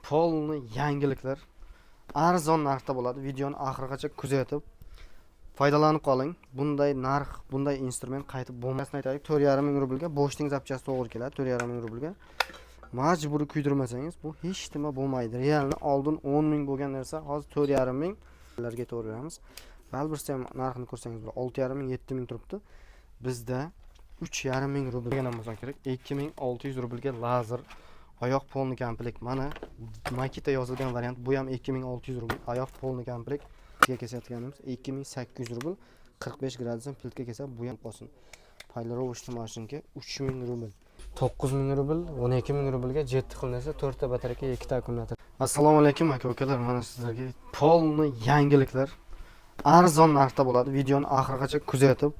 Polni yangiliklar arzon narxda bo'ladi. Videoni oxirigacha kuzatib foydalanib qoling. Bunday narx, bunday instrument qaytib bo'lmasini aytaylik. 4,5 ming rublga bo'shting zapchasi to'g'ri keladi. 4,5 ming rublga majburiy kuydirmasangiz bu hech nima bo'lmaydi. Realni oldin 10 ming bo'lgan narsa hozir 4,5 ming larga to'g'ri beramiz. Balbursa ham narxini ko'rsangiz bo'lar. 6,5 ming, 7 ming turibdi. Bizda 3,5 ming rublga ham bo'lsa kerak. 2600 rublga lazer oyoq polni komplekt. Mana maketa yozilgan variant. Bu ham 2600 rubl. Oyoq polni komplekt kesayotganimiz 2800 rubl. 45 gradusdan piltga kelsa bu ham qolsin. Paylarovishni mashinka 3000 rubl. 9000 rubl, 12000 rublga jetti qilinsa 4 ta batareyka, 2 ta akkumulyator. Assalomu alaykum aka-ukalar, mana sizlarga polni yangiliklar arzon narxda bo'ladi. Videoni oxirigacha kuzatib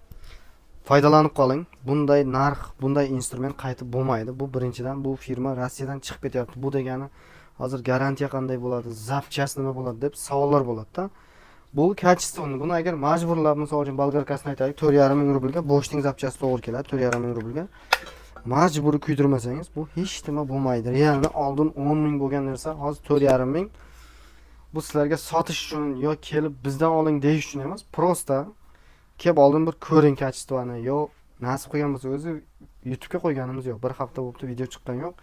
foydalanib qoling. Bunday narx, bunday instrument qaytib bo'lmaydi. Bu birinchidan bu firma Rossiyadan chiqib ketyapti. Bu degani hozir garantiya qanday bo'ladi, zapchasi nima bo'ladi deb savollar bo'ladi-da. Bu kачествоный. Buni agar majburlab, misol uchun bolgarkasini aytaylik, 4,5 ming rublga bo'shting zapchasi to'g'ri keladi. 4,5 ming rublga majburiy kuydirmasangiz bu hech nima bo'lmaydi. Realni oldin 10 ming bo'lgan narsa hozir 4,5 ming. Bu sizlarga sotish uchun yo kelib bizdan oling deyish uchun emas, prosta kelib oldin bir ko'ring kачествоны. Yo nasib qilgan bo'lsa o'zi YouTube'ga qo'yganimiz yo'q. Bir hafta bo'libdi video chiqqan yo'q.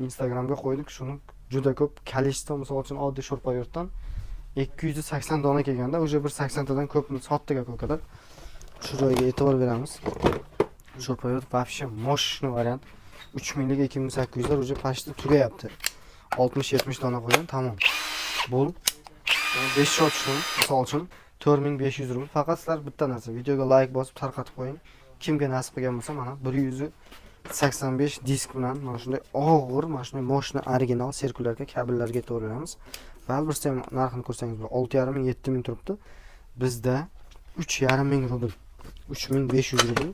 Instagramga qo'ydik. Shuni juda ko'p количество, misol uchun oddiy sho'rpayo'rtdan 280 dona kelganda o'sha bir 80 tadan ko'pni sotdik aka-ukalar. Shu joyga e'tibor beramiz. Sho'rpayo'rt вообще moshni variant. 3000 lik 2800 lar уже почти tugayapti. 60-70 dona qo'ygan, tamom. Bu 5 shot uchun, misol uchun 4500 rubl. Faqat sizlar bitta narsa, videoga like bosib tarqatib qo'ying. Kimga nasib qilgan bo'lsa, mana 185 disk bilan mana shunday og'ir, mana shunday moshni original sirkullarga, kabellarga to'g'ri beramiz. Balbursa ham narxini ko'rsangiz bo'lar. 6,5 ming, 7 ming turibdi. Bizda 3,5 ming rubl, 3500 rubl.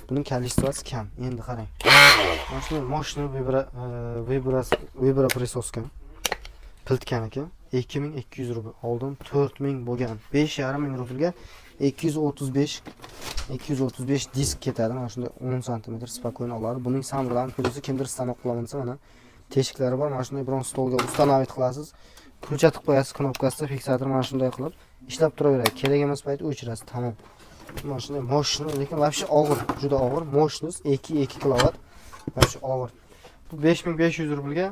Buning количествоsi kam. Endi qarang. Mana shunday moshni vibra prisoska piltkaniki 2200 rubl. Oldin 4000 bo'lgan. 5,5 ming rublga 235 disk ketadi. Mana shunday 10 sm spokойно oladi. Buning samurlarni plyusi kimdir stanok qilamansa, mana teshiklari bor. Mana shunday biron stolga ustanovit qilasiz. Ko'rsatib qo'yasiz knopkasida, fiksator mana shunday qilib ishlab turaveradi. Kerak emas payti o'chirasiz, tamom. Mana shunday moshni, lekin вообще og'ir, juda og'ir. Moshnus 2 kilovat. Вообще og'ir. Bu 5500 rublga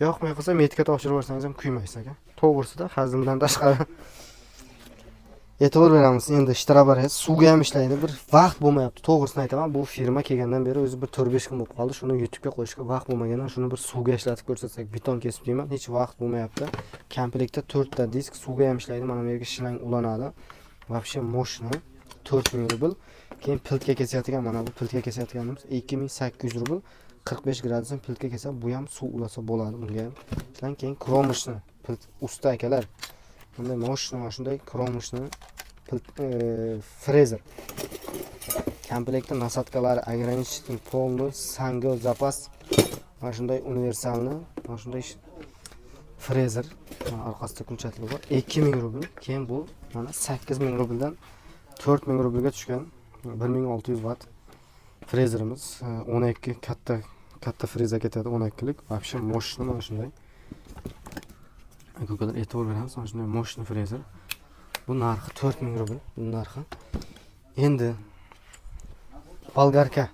yoqmay qolsa metka topshirib yuborsangiz ham kuymaysiz aka. To'g'risida hazildan tashqari e'tibor beramiz. Endi shtrabaret suvga ham ishlaydi. Bir vaqt bo'lmayapti. To'g'risini aytaman, bu firma kelgandan beri o'zi bir 4-5 kun bo'lib qoldi. Shuni YouTube'ga qo'yishga vaqt bo'lmagandan shuni bir suvga ishlatib ko'rsatsak, beton kesib deyman, hech vaqt bo'lmayapti. Komplektda 4 ta disk suvga ham ishlaydi. Mana bu yerga shlang ulanadi. Вообще moshni 4000 rubl. Keyin piltga kesayotgan, mana bu piltga kesayotganimiz 2800 rubl. 45 gradusdan piltga kelsa, bu ham suv ulasa bo'ladi bunga ham. Shundan keyin kromishni pilt usta akalar. Bunday moshni, mana shunday kromishni frezer. Komplektda nasatkalari, ограничитель, полный, single zapas. Mana shunday universalni, mana shunday frezer. Orqasida kunchatilik bor. 2000 rubl. Keyin bu mana 8000 rubldan 4000 rublga tushgan 1600 watt frezerimiz. 12 katta freza ketadi, 12 lik. Вообще moshni mana shunday. Aka-ukalar e'tibor beramiz, mana shunday moshni frezer. Bu narxi 4000 rubl, bu narxi. Endi bolgarka.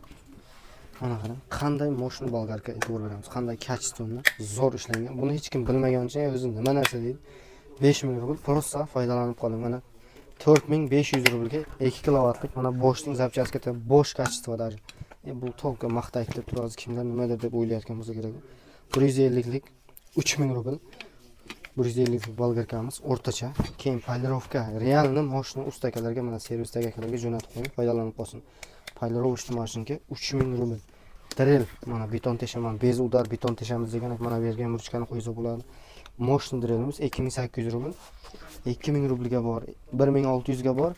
Mana qarang, qanday moshni bolgarka e'tibor beramiz, qanday kачествоны, zo'r ishlangan. Buni hech kim bilmagancha o'zi nima narsa deydi. 5000 rubl prosta foydalanib qoling. Mana 4500 rublga 2 kilovatlik mana bo'shning zapchasi ketadi, bo'sh kачество даже. Bu to'g'ri maqtaydi deb turasiz, kimlar nimadir deb o'ylayotgan bo'lsa kerak. 150 lik 3000 rubl. 150 lik bolgarkamiz o'rtacha. Keyin polirovka, realni moshni ustakalarga, mana servisdagi akalarga jo'natib qo'ying, foydalanib qolsin. Polirovishni mashinka 3000 rubl. Drill, mana beton teshaman, bez udar beton teshamiz degan, mana bu yerga murchkani qo'ysa bo'ladi. Moshni drillimiz 2800 rubl. 2000 rublga bor, 1600 ga bor.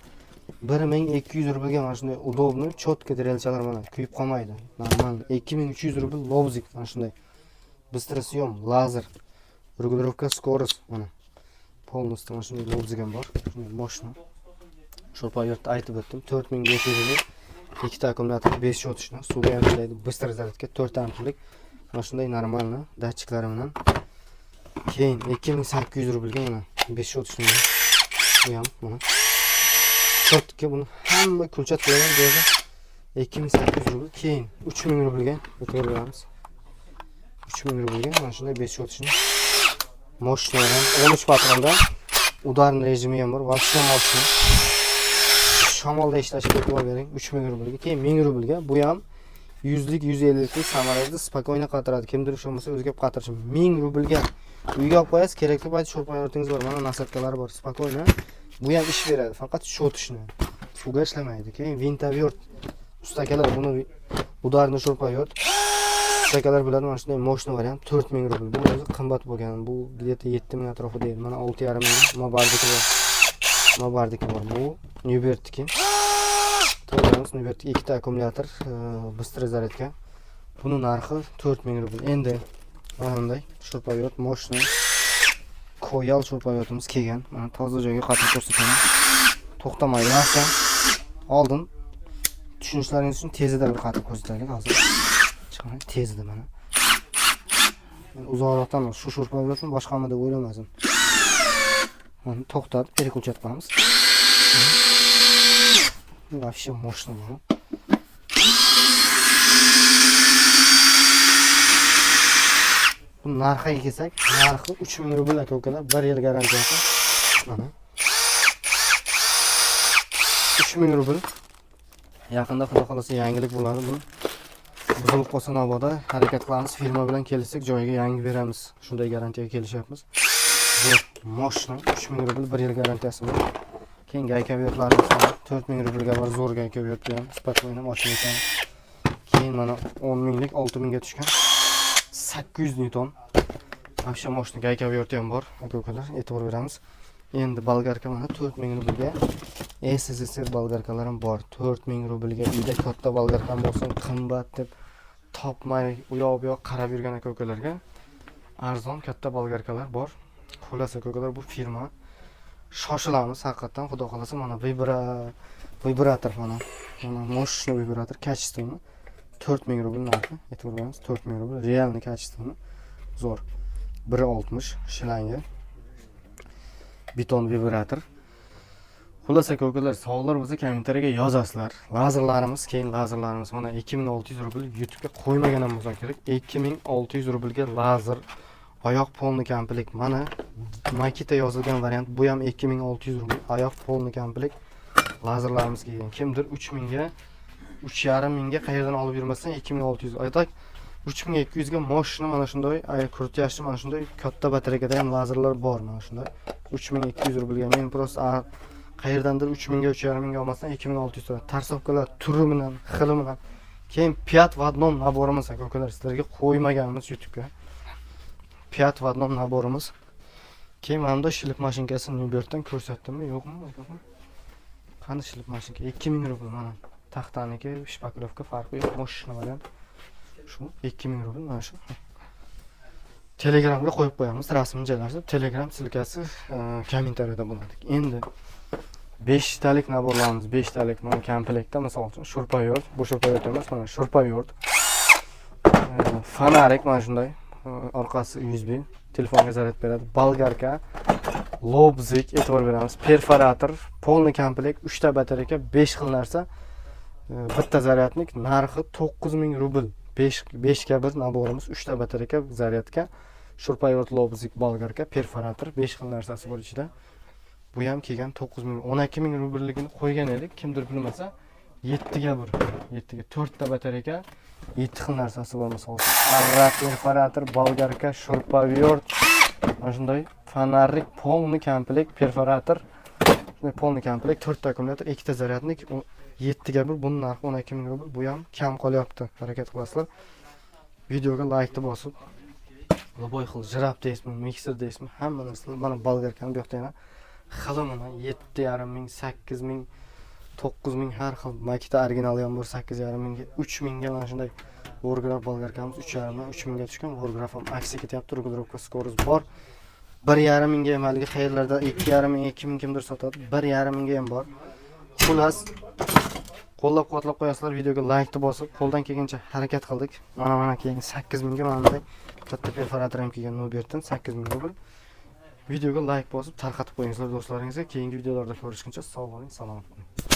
1200 rublga mana shunday удобный, четкий drillchalar mana kuyib qolmaydi. Normal 2300 rubl lobzik mana shunday. Быстросъем, lazer, регулировка скорость mana. Полностью mana shunday lobzik ham bor. Shunday moshni. Sho'rpayo'rtda aytib o'tdim, 4500 rubl. 2 ta akkumulyator 5 shot ishni, suvga ham ishlaydi, быстро zaryadka 4 amperlik. Mana shunday normalni datchiklari bilan Keyin 2800 rublga mana 5 o'tishni. Bu ham mana. Shortga buni hamma kulchat bilan berdi. 2800 rubl. Keyin 3000 rublga o'tkazamiz. 3000 rublga mana shunday 5 o'tishni. Moshinadan 13 patronda udarni rejimi ham bor. Вообще moshina. Shamolda ishlashga e'tibor bering. 3000 rublga. Keyin 1000 rublga. Bu ham 100lik 150lik samarada spokойно qatiradi. Kimdir shu bo'lsa o'ziga qatirish. 1000 rublga uyga olib qo'yasiz, kerakli payt sho'rpayotingiz bor. Mana nasatkalari bor. Spokойно. Bu ham ish beradi, faqat shotishni. Suvga ishlamaydi. Keyin vintavyort ustakalar buni udarni sho'rpayot. Ustakalar biladi, mana shunday moshina variant 4000 rubl. Bu o'zi qimmat bo'lgan. Bu где-то 7000 atrofida edi. Mana 6,5 ming Mobardiki bor. Mobardiki bor. Bu Newbertiki. To'g'rimiz Newbertiki ikkita akkumulyator, bыстрый zaryadka. Buni narxi 4000 rubl. Endi mana bunday sho'rpayot moshina koyal sho'rpayotimiz kelgan. Mana toza joyga qatib ko'rsataman. To'xtamaydi narsa. Oldin tushunishlaringiz uchun tezida bir qatib ko'rsatilgan hozir. Chiqmay tezida mana. Men uzoqroqdan shu sho'rpayotni boshqami deb o'ylamadim. Mana to'xtatib переключать qilamiz. Вообще moshina bu. Bu narxiga kelsak, narxi 3000 rubl aka-ukalar, 1 yil garantiyasi. Mana 3000 rubl. Yaqinda xudo xolasa yangilik bo'ladi bu. Buzilib qolsa navoda harakat qilamiz, firma bilan kelishsak joyiga yangi beramiz. Shunday garantiyaga kelishyapmiz. Bu moshina 3000 rubl 1 yil garantiyasi bor. Keyin gaykavyotlarimiz 4000 rublga bor, zo'r gaykavyot bilan spokойно moshina ekan. Keyin mana 10 minglik 6000 ga tushgan. 800 newton. Вообще moshina gaykavyoti ham bor, aka-ukalar, e'tibor beramiz. Endi bolgarka mana 4000 rublga. SSSR bolgarkalar ham bor. 4000 rublga uyda katta bolgarkam bo'lsin, qimmat deb topmay u yoq bu yoq qarab yurgan aka-ukalarga arzon katta bolgarkalar bor. Xullas aka-ukalar, bu firma shoshilamiz haqiqatan. Xudo xolasa mana vibrator mana. Mana moshina vibrator kачественно 4000 rubl narxi. E'tibor beramiz, 4000 rubl realniy kачественно. Zo'r. 1.60 shilanga. Beton vibrator. Xullas aka-ukalar, savollar bo'lsa kommentariyaga yozasizlar. Lazerlarimiz, keyin lazerlarimiz mana 2600 rubl YouTube'ga qo'ymagan ham bo'lsa kerak. 2600 rublga lazer oyoq polni komplekt. Mana Makita yozilgan variant. Bu ham 2600 rubl oyoq polni komplekt lazerlarimiz kelgan. Kimdir 3000 ga 3,5 mingga qayerdan olib yurmasdan 2600. Aytak 3200 ga moshina mana shunday krutyashi, mana shunday katta batareykada ham lazerlar bor mana shunday. 3200 rublga men просто qayerdandir 3000 ga 3,5 mingga olmasdan 2600 so'ra. Tarsovkalar turi bilan, xili bilan. Keyin 5 в одном naborimiz aka-ukalar sizlarga qo'ymaganmiz YouTube'ga. 5 в одном naborimiz. Keyin mana bunda shilib mashinkasini Newbertdan ko'rsatdimmi, yo'qmi? Qani shilib mashinka? 2000 rubl mana. Taxtaniki, shpaklovka farqi yo'q. Moshina bilan shu 2000 rubl mana shu. Telegramga qo'yib qo'yamiz, rasmini joylashtirib, Telegram silkasi kommentariyada bo'ladi. Endi 5 talik naborlarimiz, 5 talik mana komplektda, misol uchun sho'rpayot, bu sho'rpayot emas, mana sho'rpayot. Fanarik mana shunday, orqasi USB, telefonga zaryad beradi. Bolgarka, lobzik, e'tibor beramiz. Perforator, polni komplekt, 3 ta batareyka, 5 xil narsa. Bitta zaryadnik narxi 9000 rubl. 5 ga 1 naborimiz, 3 ta batareyka, zaryadka, sho'rpayot, lobzik, bolgarka, perforator, 5 xil narsasi bor ichida. Bu ham kelgan 9000, 12000 rublligini qo'ygan edik. Kimdir bilmasa 7 ga 1, 7 ga 4 ta batareyka, 7 xil narsasi bor misol. Arra, perforator, bolgarka, sho'rpayot, mana shunday fanarik, polni komplekt, perforator, shunday polni komplekt, 4 ta akkumulyator, 2 ta zaryadnik, 7 ga 1, buning narxi 12000 rubl. Bu ham kam qolyapti. Harakat qilasizlar. Videoga like bosib, loboy xil jirab deysizmi, mikser deysizmi, hamma narsalar mana bolgarkani bu yoqda yana xili mana 7,5 ming, 8000, 9000 har xil. Makita originali ham bor 8,5 mingga, 3000 ga mana shunday Vorgraf bolgarkamiz 3,5 ming, 3000 ga tushgan. Vorgraf ham aksi ketyapti, regulirovka skoroz bor. 1,5 mingga ham haligi qayerlarda 2,5 ming, 2000 kimdir sotadi. 1,5 mingga ham bor. Xullas qo'llab-quvvatlab qo'yasizlar, videoga like bosib, qo'ldan kelgancha harakat qildik. Mana keyingi 8000 ga mana bunday katta perforator ham kelgan Nobertdan 8000 rubl. Videoga like bosib tarqatib qo'yingizlar do'stlaringizga. Keyingi videolarda ko'rishguncha sog' bo'ling, salomat bo'ling.